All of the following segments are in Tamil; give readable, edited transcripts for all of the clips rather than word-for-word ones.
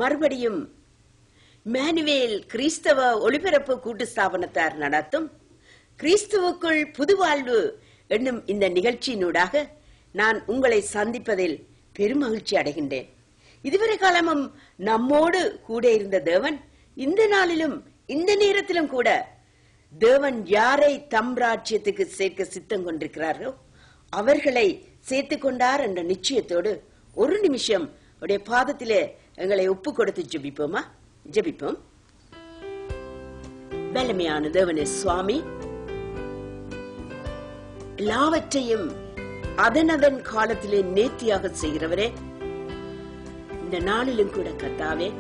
மறுபடியும் மேனுவேல் கிறிஸ்தவ ஒளிபரப்பு கூட்டு ஸ்தாபனத்தார் நடத்தும் கிறிஸ்துவுக்குள் புதுவாழ்வு என்னும் இந்த நிகழ்ச்சியினூடாக நான் உங்களை சந்திப்பதில் பெருமகிழ்ச்சி அடைகின்றேன். இதுவரை காலமும் நம்மோடு கூட இருந்த தேவன் இந்த நாளிலும் இந்த நேரத்திலும் கூட தேவன் யாரை தம் ராஜ்யத்துக்கு சேர்க்க சித்தம் கொண்டிருக்கிறாரோ அவர்களை சேர்த்துக் கொண்டார் என்ற நிச்சயத்தோடு ஒரு நிமிஷம் அவருடைய பாதத்திலே எங்களை ஒப்பு கொடுத்து ஜெபிப்போமா? ஜெபிப்போம். வல்லமையான தேவனே சுவாமி, எல்லாவற்றையும் அதனதன் காலத்திலே நேர்த்தியாக செய்கிறவரே, இந்த நாளிலும் கூட கர்த்தாவே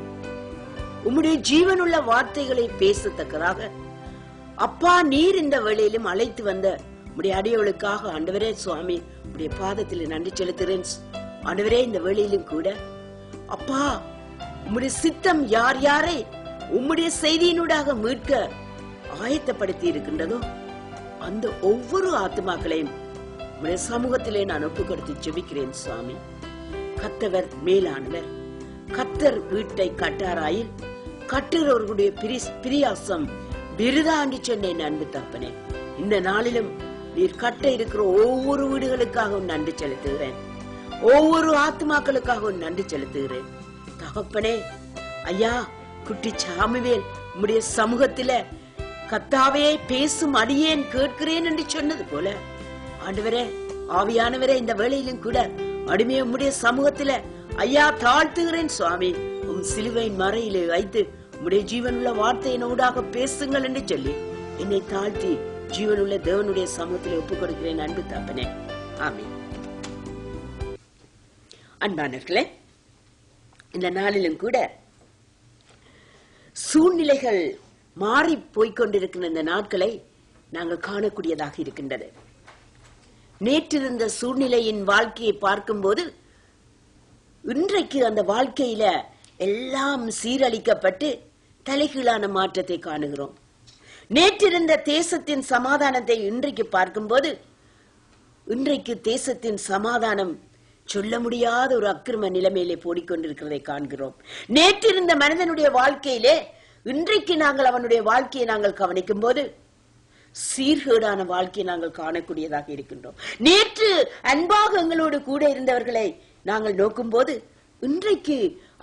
உம்முடைய ஜீவனுள்ள வார்த்தைகளை பேசத்தக்கதாக அப்பா நீர் இந்த வேளையிலும் அழைத்து வந்த உடைய அடியவளுக்காக ஆண்டவரே சுவாமி உடைய பாதத்தில் நன்றி செலுத்துகிறேன். ஆண்டவரே, இந்த வேளையிலும் கூட அப்பா உம்முடைய சித்தம் யார் யாரை உம்முடைய செய்தியினூடாக மீட்க ஆயத்தப்படுத்தி இருக்கின்றதோ அந்த ஒவ்வொரு ஆத்மாக்களையும் உம்முடைய சமூகத்திலே நான் ஒப்பு கொடுத்து ஜெபிக்கிறேன் சுவாமி. கர்த்தர் மேலானவர், கர்த்தர் வீட்டை கட்டாராயில் கட்டுறவர்களுடைய பிரியாசம் விருதாண்டி சொன்னேன். அன்பு தகப்பனே, இந்த நாளிலும் நீர் கட்ட இருக்கிற ஒவ்வொரு வீடுகளுக்காகவும் நன்றி செலுத்துகிறேன். ஒவ்வொரு ஆத்மாக்களுக்காகவும் நன்றி செலுத்துகிறேன். தகப்பனே, ஐயா குட்டி சாமுவேல் உம்முடைய சமூகத்தில கர்த்தாவே பேசும் அடியேன் கேட்கிறேன் என்று சொன்னது போல ஆண்டவரே, ஆவியானவரே, இந்த வேளையிலும் கூட அடிமையை உம்முடைய சமூகத்தில ஐயா தாழ்த்துகிறேன் சுவாமி. உம் சிலுவையின் மறையிலே வைத்து உம்முடைய ஜீவனுள்ள வார்த்தையினூடாக பேசுங்கள் என்று சொல்லி என்னை தாழ்த்தி ஜீவனுள்ள தேவனுடைய சமூகத்திலே ஒப்புக் கொடுக்கிறேன். அன்பு தகப்பனே, ஆமென். அன்பானவர்களே, இந்த நாளிலும் கூட சூழ்நிலைகள் மாறி போய்கொண்டிருக்கிற இந்த நாட்களை நாங்கள் காணக்கூடியதாக இருக்கின்றது. நேற்றிருந்த சூழ்நிலையின் வாழ்க்கையை பார்க்கும்போது இன்றைக்கு அந்த வாழ்க்கையில எல்லாம் சீரழிக்கப்பட்டு தலைகீழான மாற்றத்தை காணுகிறோம். நேற்றிருந்த தேசத்தின் சமாதானத்தை இன்றைக்கு பார்க்கும்போது இன்றைக்கு தேசத்தின் சமாதானம் சொல்ல முடியாத ஒரு அக்கிரம நிலைமையிலே போடிக்கொண்டிருக்கிறதை காண்கிறோம். நேற்றிருந்த மனிதனுடைய வாழ்க்கையிலே இன்றைக்கு நாங்கள் அவனுடைய வாழ்க்கையை நாங்கள் கவனிக்கும் போது சீர்கேடான வாழ்க்கையை நாங்கள் காணக்கூடியதாக இருக்கின்றோம். நேற்று அன்பாக எங்களோடு கூட இருந்தவர்களை நாங்கள் நோக்கும் போது இன்றைக்கு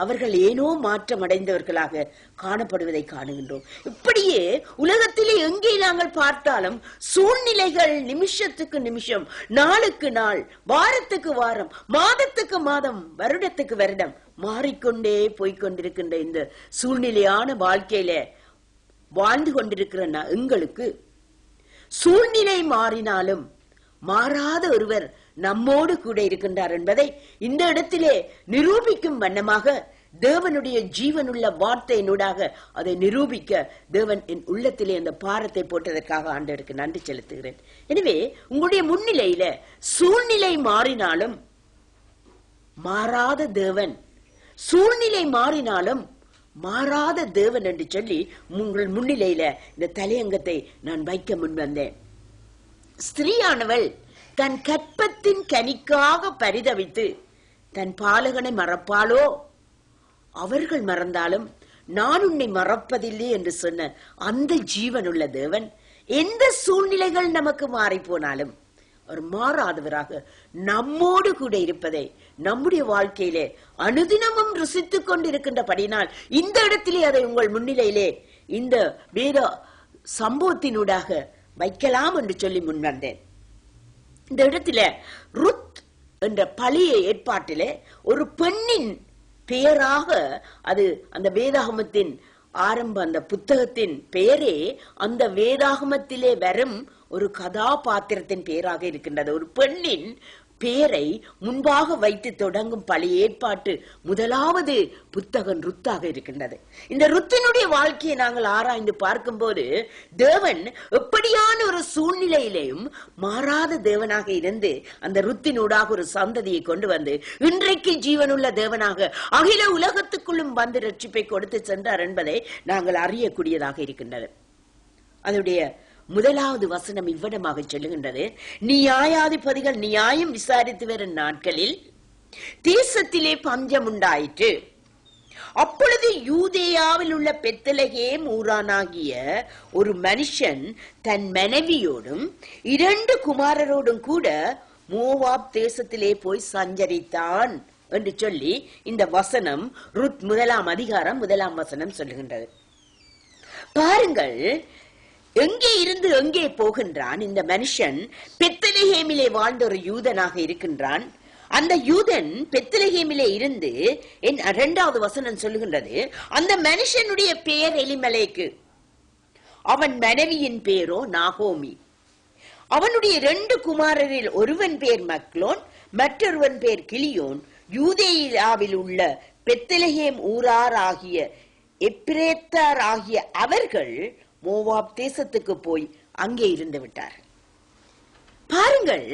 அவர்கள் ஏனோ மாற்றம் அடைந்தவர்களாக காணப்படுவதை காணுகின்றோம். இப்படியே உலகத்திலே எங்கே நாங்கள் பார்த்தாலும் சூழ்நிலைகள் நிமிஷத்துக்கு நிமிஷம், நாளுக்கு நாள், வாரத்துக்கு வாரம், மாதத்துக்கு மாதம், வருடத்துக்கு வருடம் மாறிக்கொண்டே போய்கொண்டிருக்கின்ற இந்த சூழ்நிலையான வாழ்க்கையில வாழ்ந்து கொண்டிருக்கிற எங்களுக்கு சூழ்நிலை மாறினாலும் மாறாத ஒருவர் நம்மோடு கூட இருக்கின்றார் என்பதை இந்த இடத்திலே நிரூபிக்கும் வண்ணமாக தேவனுடைய ஜீவனுள்ள வார்த்தையினூடாக அதை நிரூபிக்க தேவன் என் உள்ளத்திலே அந்த பாரத்தை போட்டதற்காக ஆண்டவருக்கு நன்றி செலுத்துகிறேன். எனவே உங்களுடைய முன்னிலையில சூழ்நிலை மாறினாலும் மாறாத தேவன், சூழ்நிலை மாறினாலும் மாறாத தேவன் என்று சொல்லி உங்கள் முன்னிலையில இந்த தலையங்கத்தை நான் வைக்க முன் வந்தேன். ஸ்திரீயானவள் தன் கற்பத்தின் கனிக்காக பரிதவித்து தன் பாலகனை மறப்பாளோ? அவர்கள் மறந்தாலும் நான் உன்னை மறப்பதில்லை என்று சொன்ன அந்த ஜீவனுள்ள தேவன் எந்த சூழ்நிலைகள் நமக்கு மாறி போனாலும் அவர் மாறாதவராக நம்மோடு கூட இருப்பதை நம்முடைய வாழ்க்கையிலே அனுதினமும் ருசித்துக் கொண்டிருக்கின்றபடினால் இந்த இடத்திலே அதை உங்கள் முன்னிலையிலே இந்த வேத சம்பவத்தினூடாக வைக்கலாம் என்று சொல்லி முன்வந்தேன். இந்த இடத்துல ருத் என்ற பழைய ஏற்பாட்டிலே ஒரு பெண்ணின் பெயராக அது அந்த வேதாகமத்தின் ஆரம்ப அந்த புத்தகத்தின் பெயரே அந்த வேதாகமத்திலே வரும் ஒரு கதாபாத்திரத்தின் பெயராக இருக்கின்றது. ஒரு பெண்ணின் பெயரை முன்பாக வைத்து தொடங்கும் பழைய ஏற்பாட்டு முதலாவது புத்தகம் ருத்தாக இருக்கின்றது. இந்த ருத்தினுடைய வாழ்க்கையை நாங்கள் ஆராய்ந்து பார்க்கும் போது தேவன் எப்படியான ஒரு சூழ்நிலையிலேயும் மாறாத தேவனாக இருந்து அந்த ருத்தினூடாக ஒரு சந்ததியை கொண்டு வந்து இன்றைக்கு ஜீவனுள்ள தேவனாக அகில உலகத்துக்குள்ளும் வந்து ரட்சிப்பை கொடுத்து சென்றார் என்பதை நாங்கள் அறியக்கூடியதாக இருக்கின்றது. அதனுடைய முதலாவது வசனம் இவ்விடமாக சொல்லுகின்றது, நியாயாதிபதிகள் நியாயம் விசாரித்து வரும் நாட்களில் தேசத்திலே பஞ்சம் உண்டாயிற்று. அப்பொழுது யூதேயாவில் உள்ள பெத்லகேம் ஊரானாகிய ஒரு மனுஷன் தன் மனைவியோடும் 2 குமாரரோடும் கூட மோவாப் தேசத்திலே போய் சஞ்சரித்தான் என்று சொல்லி இந்த வசனம் ருத் 1 அதிகாரம் 1 வசனம் சொல்லுகின்றது. பாருங்கள், எங்கே இருந்து எங்கே போகின்றான் இந்த மனுஷன்? பெத்லகேமிலே வாழ்ந்த ஒரு யூதனாக இருக்கின்றான். அந்த யூதன் பெத்லகேமிலே இருந்து 2வது வசனம் சொல்லுகின்றது, அந்த மனுஷனுடைய பெயர் எலிமெலேக்கு, அவன் மனைவியின் பேரோ நாகோமி. அவனுடைய 2 குமாரரில் ஒருவன் பேர் மக்லோன், மற்றொருவன் பேர் கிலியோன். யூதேயாவில் உள்ள பெத்லகேம் ஊரார் ஆகிய எப்ரேத்தார் ஆகிய அவர்கள் மோவாப் தேசத்துக்கு போய் அங்கே இருந்து விட்டார். பாருங்கள்,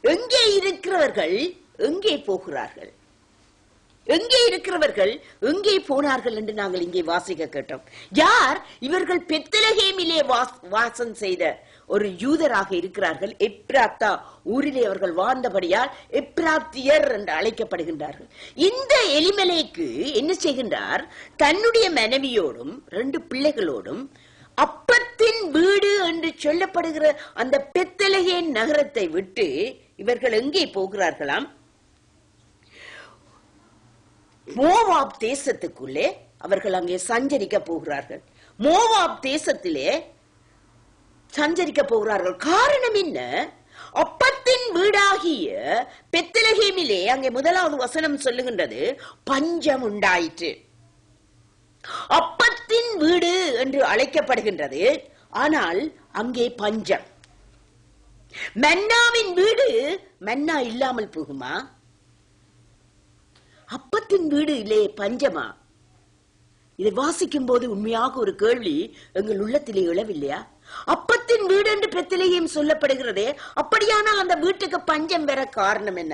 எங்கே இருக்கிறவர்கள் எங்கே போகிறார்கள், எங்கே இருக்கிறவர்கள் எங்கே போனார்கள் என்று நாங்கள் இங்கே வாசிக்க கேட்டோம். யார் இவர்கள்? பெத்லகேமிலே வாசம் செய்த ஒரு யூதராக இருக்கிறார்கள். எப்ராத்தா ஊரிலே அவர்கள் வாழ்ந்தபடியால் எப்ராத்தியர் என்று அழைக்கப்படுகின்றார்கள். இந்த எலிமெலேக்கு என்ன செய்கின்றார்? தன்னுடைய மனைவியோடும் 2 பிள்ளைகளோடும் அப்பத்தின் வீடு என்று சொல்லப்படுகிற அந்த பெத்லகேம் நகரத்தை விட்டு இவர்கள் எங்கே போகிறார்களாம்? மோவாப் தேசத்துக்குள்ளே அவர்கள் அங்கே சஞ்சரிக்க போகிறார்கள். மோவாப் தேசத்திலே சஞ்சரிக்க போகிறார்கள். காரணம் என்ன? அப்பத்தின் வீடாகிய பெத்லகேமிலே அங்கே 1வது வசனம் சொல்லுகின்றது, பஞ்சம் உண்டாயிற்று. அப்பத்தின் வீடு என்று அழைக்கப்படுகின்றது, ஆனால் அங்கே பஞ்சம். மன்னாவின் வீடு மன்னா இல்லாமல் போகுமா? அப்பத்தின் வீடு இல்லே பஞ்சமா? இதை வாசிக்கும் போது உண்மையாக ஒரு கேள்வி எங்கள் உள்ளத்திலே எழவில்லையா? அப்பத்தின் வீடு என்று பெத்லகேம் சொல்லப்படுகிறதே, அப்படியானால் அந்த வீட்டுக்கு பஞ்சம் பெற காரணம் என்ன?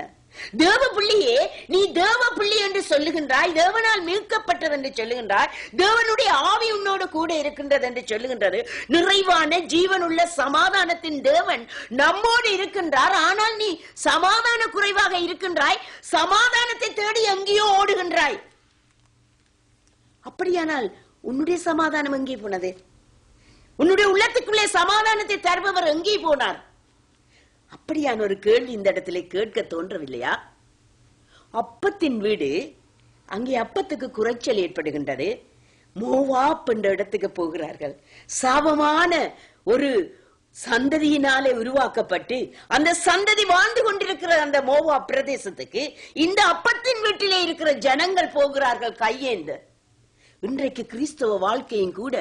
தேவ பிள்ளையே, நீ தேவ பிள்ளை என்று சொல்லுகின்றாய், தேவனால் மீட்கப்பட்டது என்று சொல்லுகின்றாய், தேவனுடைய ஆவி உன்னோடு கூட இருக்கின்றது என்று சொல்லுகின்றது. நிறைவான ஜீவனுள்ள சமாதானத்தின் தேவன் நம்மோடு இருக்கின்றார். ஆனால் நீ சமாதான குறைவாக இருக்கின்றாய், சமாதானத்தை தேடி எங்கேயோ ஓடுகின்றாய். அப்படியானால் உன்னுடைய சமாதானம் எங்கே போனது? உன்னுடைய உள்ளத்துக்குள்ளே சமாதானத்தை தருபவர் எங்கே போனார்? அப்படியான ஒரு கேள்வி இந்த இடத்துல கேட்க தோன்றவில்லையா? அப்பத்தின் வீடு, அங்கே அப்பத்துக்கு குறைச்சல் ஏற்படுகின்றது. மோவாப் என்ற இடத்துக்கு போகிறார்கள். சாபமான ஒரு சந்ததியினாலே உருவாக்கப்பட்டு அந்த சந்ததி வாழ்ந்து கொண்டிருக்கிற அந்த மோவாப் பிரதேசத்துக்கு இந்த அப்பத்தின் வீட்டிலே இருக்கிற ஜனங்கள் போகிறார்கள் கையேந்து. இன்றைக்கு கிறிஸ்தவ வாழ்க்கையும் கூட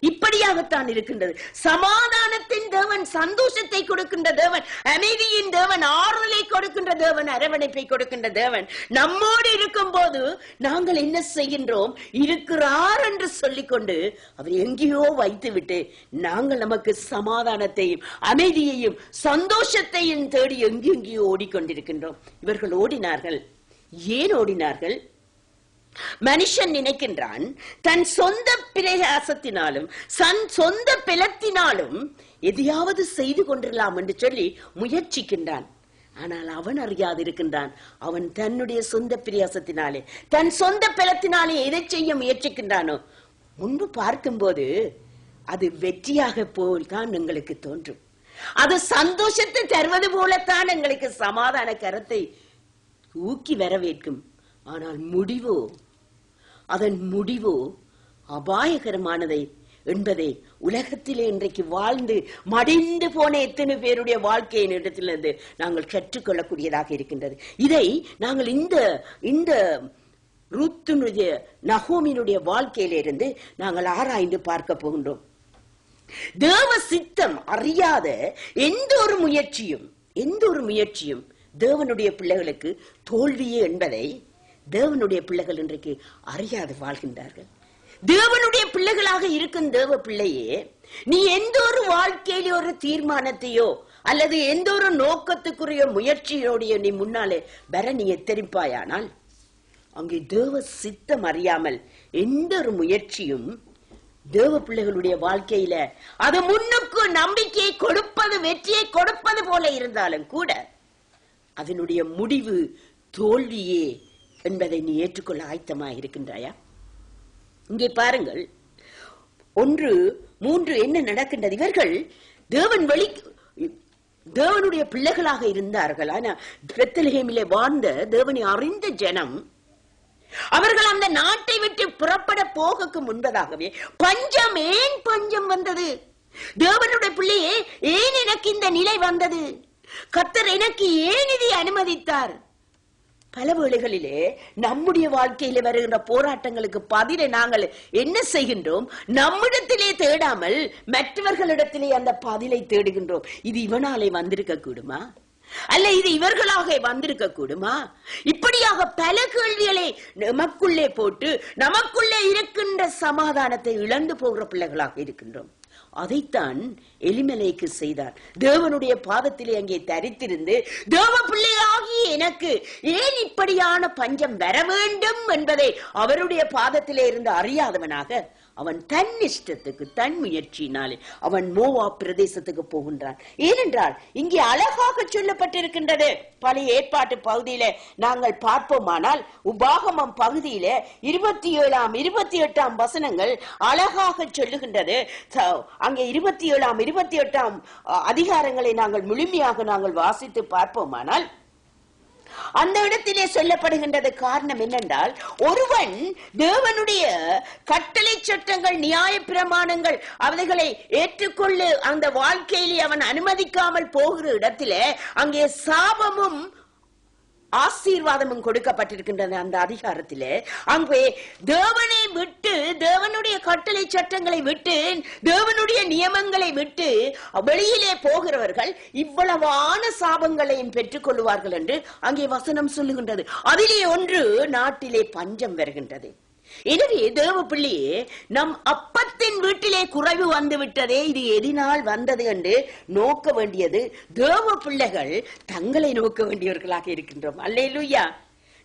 இப்படியாகத்தான் இருக்கின்றது. சமாதானத்தின் தேவன், சந்தோஷத்தை கொடுக்கின்ற தேவன், அமைதியின் தேவன், ஆறுதலை கொடுக்கின்ற தேவன், அரவணைப்பை கொடுக்கின்ற தேவன் நம்மோடு இருக்கும் போது நாங்கள் என்ன செய்கின்றோம்? இருக்கிறார் என்று சொல்லிக்கொண்டு அவர் எங்கேயோ வைத்துவிட்டு நாங்கள் நமக்கு சமாதானத்தையும் அமைதியையும் சந்தோஷத்தையும் தேடி எங்கெங்கேயோ ஓடிக்கொண்டிருக்கின்றோம். இவர்கள் ஓடினார்கள். ஏன் ஓடினார்கள்? மனுஷன் நினைக்கின்றான் தன் சொந்த பிரயாசத்தினாலும் சொந்த பலத்தினாலும் எதையாவது செய்து கொண்டிரலாம் என்று சொல்லி முயற்சிக்கின்றான். ஆனால் அவன் அறியாதிருக்கின்றான், அவன் தன்னுடைய சொந்த பிரயாசத்தினாலே தன் சொந்த பலத்தினாலே எதை செய்ய முயற்சிக்கின்றானோ முன்பு பார்க்கும்போது அது வெற்றியாக போல்தான் எங்களுக்கு தோன்றும். அது சந்தோஷத்தை தருவது போலத்தான் எங்களுக்கு சமாதான கரத்தை ஊக்கி வரவேற்கும். ஆனால் முடிவோ, அதன் முடிவோ அபாயகரமானதை என்பதை உலகத்திலே இன்றைக்கு வாழ்ந்து மடிந்து போன எத்தனை பேருடைய வாழ்க்கையின் இடத்திலிருந்து நாங்கள் கற்றுக்கொள்ளக்கூடியதாக இருக்கின்றது. இதை நாங்கள் இந்த ரூத்தினுடைய நகோமியினுடைய வாழ்க்கையிலிருந்து நாங்கள் ஆராய்ந்து பார்க்க போகின்றோம். தேவ சித்தம் அறியாத எந்த ஒரு முயற்சியும் தேவனுடைய பிள்ளைகளுக்கு தோல்வியே என்பதை தேவனுடைய பிள்ளைகள் இன்றைக்கு அறியாது வாழ்கின்றார்கள். தேவனுடைய பிள்ளைகளாக இருக்கும் தேவ பிள்ளையே, நீ எந்த ஒரு வாழ்க்கையில ஒரு தீர்மானத்தையோ அல்லது எந்த ஒரு நோக்கத்துக்குரிய முயற்சியோடைய நீ முன்னாலே வர நீ எத்தரிப்பாயானால் அங்கே தேவ சித்தம் அறியாமல் எந்த ஒரு முயற்சியும் தேவ பிள்ளைகளுடைய வாழ்க்கையில அது முன்னுக்கு நம்பிக்கையை கொடுப்பது, வெற்றியை கொடுப்பது போல இருந்தாலும் கூட அதனுடைய முடிவு தோல்வியே என்பதை நீ ஏற்றுக்கொள்ள ஆயத்தமாக இருக்கின்றாயா? இங்கே பாருங்கள், 1:3 என்ன நடக்கின்றது? இவர்கள் தேவனுடைய பிள்ளைகளாக இருந்தார்கள். ஆனா பெத்லகேமிலே வாழ்ந்த தேவனை அறிந்த ஜனம், அவர்கள் அந்த நாட்டை விட்டு புறப்பட போகக்கு முன்பதாகவே ஏன் பஞ்சம் வந்தது? தேவனுடைய பிள்ளையே, ஏன் எனக்கு இந்த நிலை வந்தது? கர்த்தர் எனக்கு ஏன் இதை அனுமதித்தார்? பல வேளைகளிலே நம்முடைய வாழ்க்கையில வருகின்ற போராட்டங்களுக்கு பதிலை நாங்கள் என்ன செய்கின்றோம்? நம்மிடத்திலே தேடாமல் மற்றவர்களிடத்திலே அந்த பதிலை தேடுகின்றோம். இது இவனாலே வந்திருக்க கூடுமா, அல்ல இது இவர்களாக வந்திருக்க கூடுமா? இப்படியாக பல கேள்விகளை நமக்குள்ளே போட்டு நமக்குள்ளே இருக்கின்ற சமாதானத்தை இழந்து போகிற பிள்ளைகளாக இருக்கின்றோம். அதைத்தான் எலிமெலேக்கு செய்தார். தேவனுடைய பாதத்திலே அங்கே தரித்திருந்து, தேவ பிள்ளையாகிய எனக்கு ஏன் இப்படியான பஞ்சம் வர வேண்டும் என்பதை அவருடைய பாதத்திலே இருந்து அறியாதவனாக அவன் தன் இஷ்டத்துக்கு தன் முயற்சியினாலே அவன் மோவாப் பிரதேசத்துக்கு போகின்றான். ஏனென்றால் இங்கே அழகாக சொல்லப்பட்டிருக்கின்றது. பழைய ஏற்பாட்டு பகுதியில நாங்கள் பார்ப்போமானால் உபாகமம் பகுதியில 27ஆம் 28ஆம் வசனங்கள் அழகாக சொல்லுகின்றது. அங்கே 27ஆம் 28ஆம் அதிகாரங்களை நாங்கள் முழுமையாக நாங்கள் வாசித்து பார்ப்போமானால் அந்த இடத்திலே சொல்லப்படுகின்றது. காரணம் என்னென்றால், ஒருவன் தேவனுடைய கட்டளை சட்டங்கள் நியாய பிரமாணங்கள் அவைகளை ஏற்றுக்கொள்ள அந்த வாழ்க்கையிலே அவன் அனுமதிக்காமல் போகிற இடத்திலே அங்கே சாபமும் ஆசீர்வாதமும் கொடுக்கப்பட்டிருக்கின்றன. அந்த அதிகாரத்திலே அங்கே தேவனை விட்டு, தேவனுடைய கட்டளை சட்டங்களை விட்டு, தேவனுடைய நியமங்களை விட்டு வெளியிலே போகிறவர்கள் இவ்வளவான சாபங்களையும் பெற்றுக் கொள்வார்கள் என்று அங்கே வசனம் சொல்லுகின்றது. அதிலே ஒன்று, நாட்டிலே பஞ்சம் வருகின்றது. எனவே தேவ பிள்ளையே, நம் அப்பத்தின் வீட்டிலே குறைவு வந்து விட்டதே, இது எதினால் வந்தது என்று நோக்க வேண்டியது தேவ பிள்ளைகள் தங்களை நோக்க வேண்டியவர்களாக இருக்கின்றோம். அல்லேலூயா.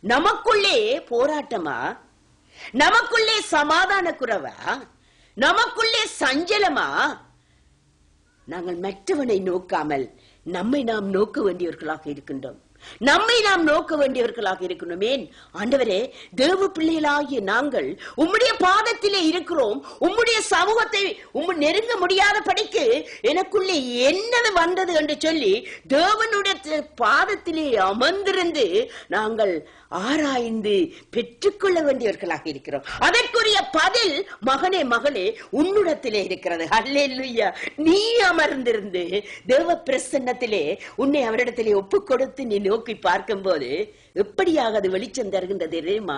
நமக்குள்ளே போராட்டமா, நமக்குள்ளே சமாதான குறைவா, நமக்குள்ளே சஞ்சலமா? நாங்கள் மற்றவனை நோக்காமல் நம்மை நாம் நோக்க வேண்டியவர்களாக இருக்கின்றோம். நம்மை நாம் நோக்க வேண்டியவர்களாக இருக்கணும். ஏன் ஆண்டவரே, தேவ பிள்ளைகளாகிய நாங்கள் உம்முடைய பாதத்திலே இருக்கிறோம். உம்முடைய சமூகத்தை நெருங்க முடியாத படிக்கு எனக்குள்ளே என்னது வந்தது என்று சொல்லி தேவனுடைய பாதத்திலே அமர்ந்திருந்து நாங்கள் ஆராய்ந்து பெற்றுக்கொள்ள வேண்டியவர்களாக இருக்கிறோம். அதற்குரிய பதில் மகனே மகளே உன்னிடத்திலே இருக்கிறது. அல்லேலூயா. நீ அமர்ந்திருந்து தேவ பிரசன்னத்திலே உன்னை அவரிடத்திலே ஒப்பு கொடுத்து நீ நோக்கி பார்க்கும் போது எப்படியாக அது வெளிச்சம் தருகின்றது தெரியுமா?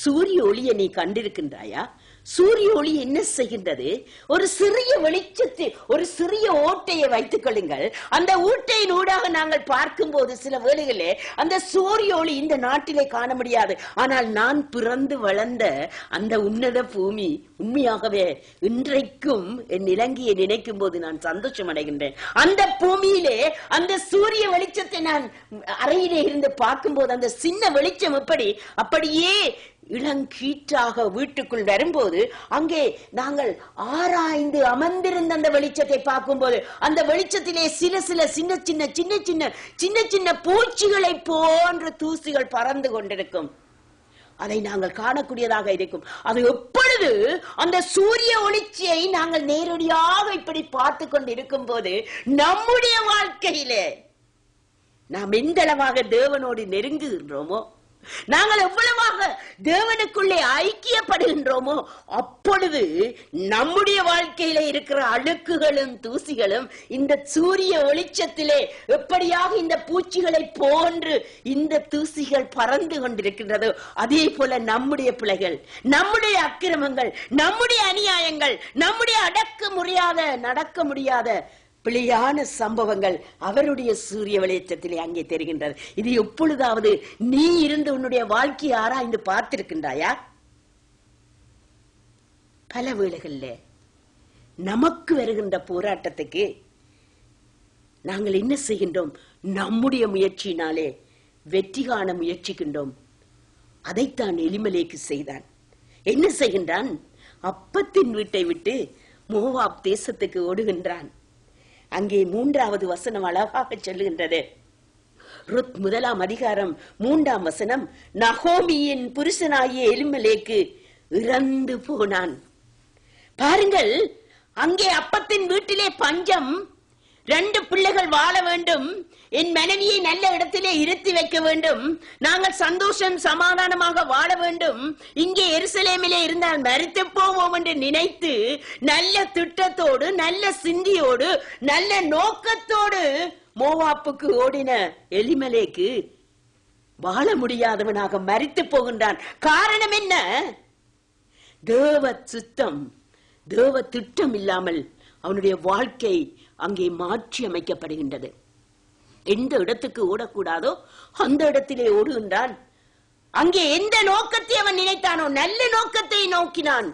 சூரிய ஒளியை நீ கண்டிருக்கின்றாயா? சூரிய ஒளி என்ன செய்கின்றது? ஒரு சிறிய வெளிச்சத்தை, ஒரு சிறிய ஓட்டையை வைத்துக் கொள்ளுங்கள். அந்த ஊட்டையின் ஊடாக நாங்கள் பார்க்கும் போது சில வேளைகளே அந்த சூரிய ஒளி இந்த நாட்டிலே காண முடியாது. ஆனால் நான் பிறந்து வளர்ந்த அந்த உன்னத பூமி உண்மையாகவே இன்றைக்கும் என் இலங்கையை நினைக்கும் போது நான் சந்தோஷம் அடைகின்றேன். அந்த பூமியிலே அந்த சூரிய வெளிச்சத்தை நான் அறையிலே இருந்து பார்க்கும் போது அந்த சின்ன வெளிச்சம் அப்படியே இளங்கீற்றாக வீட்டுக்குள் வரும்போது அங்கே நாங்கள் ஆராய்ந்து அமர்ந்திருந்த அந்த வெளிச்சத்தை பார்க்கும் போது அந்த வெளிச்சத்திலே சில சின்ன சின்ன பூச்சிகளை போன்ற தூசிகள் பறந்து கொண்டிருக்கும். அதை நாங்கள் காணக்கூடியதாக இருக்கும். அது எப்பொழுது அந்த சூரிய ஒளிச்சியை நாங்கள் நேரடியாக இப்படி பார்த்து கொண்டு இருக்கும் போது நம்முடைய வாழ்க்கையிலே நாம் எந்த அளவாக தேவனோடு நெருங்குகின்றோமோ, நாங்கள் எவ்வளவாக தேவனுக்குள்ளே ஐக்கியப்படுகின்றோமோ அப்பொழுது நம்முடைய வாழ்க்கையில இருக்கிற அழுக்குகளும் தூசிகளும் இந்த சூரிய வெளிச்சத்திலே எப்படியாக இந்த பூச்சிகளை போன்று இந்த தூசிகள் பறந்து கொண்டிருக்கின்றதோ அதே போல நம்முடைய பிள்ளைகள், நம்முடைய அக்கிரமங்கள், நம்முடைய அநியாயங்கள், நம்முடைய நடக்க முடியாத பிழையான சம்பவங்கள் அவருடைய சூரிய வெளிச்சத்திலே அங்கே தெரிகின்றது. இது எப்பொழுதாவது நீ இருந்து உன்னுடைய வாழ்க்கையை ஆராய்ந்து பார்த்திருக்கின்றாயா? பல வேளைகளில் நமக்கு வருகின்ற போராட்டத்துக்கு நாங்கள் என்ன செய்கின்றோம்? நம்முடைய முயற்சியினாலே வெற்றி காண முயற்சிக்கின்றோம். அதைத்தான் எலிமெலேக்கு செய்தான். என்ன செய்கின்றான்? அப்பத்தின் வீட்டை விட்டு மோவாப் தேசத்துக்கு ஓடுகின்றான். அங்கே 3வது வசனம் அழகாக சொல்லுகின்றது. ருத் 1ஆம் அதிகாரம் 3ஆம் வசனம், நகோமியின் புருஷனாகிய எலிமெலேக்கு இறந்து போனான். பாருங்கள், அங்கே அப்பத்தின் வீட்டிலே பஞ்சம். 2 பிள்ளைகள் வாழ வேண்டும், என் மனைவியை நல்ல இடத்திலே இருத்தி வைக்க வேண்டும், நாங்கள் சந்தோஷம் சமாதானமாக வாழ வேண்டும், இங்கே எருசலேமிலே இருந்தால் மரித்து போவோம் என்று நினைத்து நல்ல திட்டத்தோடு நல்ல சிந்தியோடு நல்ல நோக்கத்தோடு மோவாப்புக்கு ஓடின எலிமலேக்கு வாழ முடியாதவனாக மரித்து போகின்றான். காரணம் என்ன? தேவ சித்தம், தேவ திட்டம் இல்லாமல் அவனுடைய வாழ்க்கை அங்கே மாற்றி அமைக்கப்படுகின்றது. எந்த இடத்துக்கு ஓடக்கூடாதோ அந்த இடத்திலே ஓடுகின்றான். அங்கே எந்த நோக்கத்தை அவன் நினைத்தானோ நல்ல நோக்கத்தை நோக்கினான்.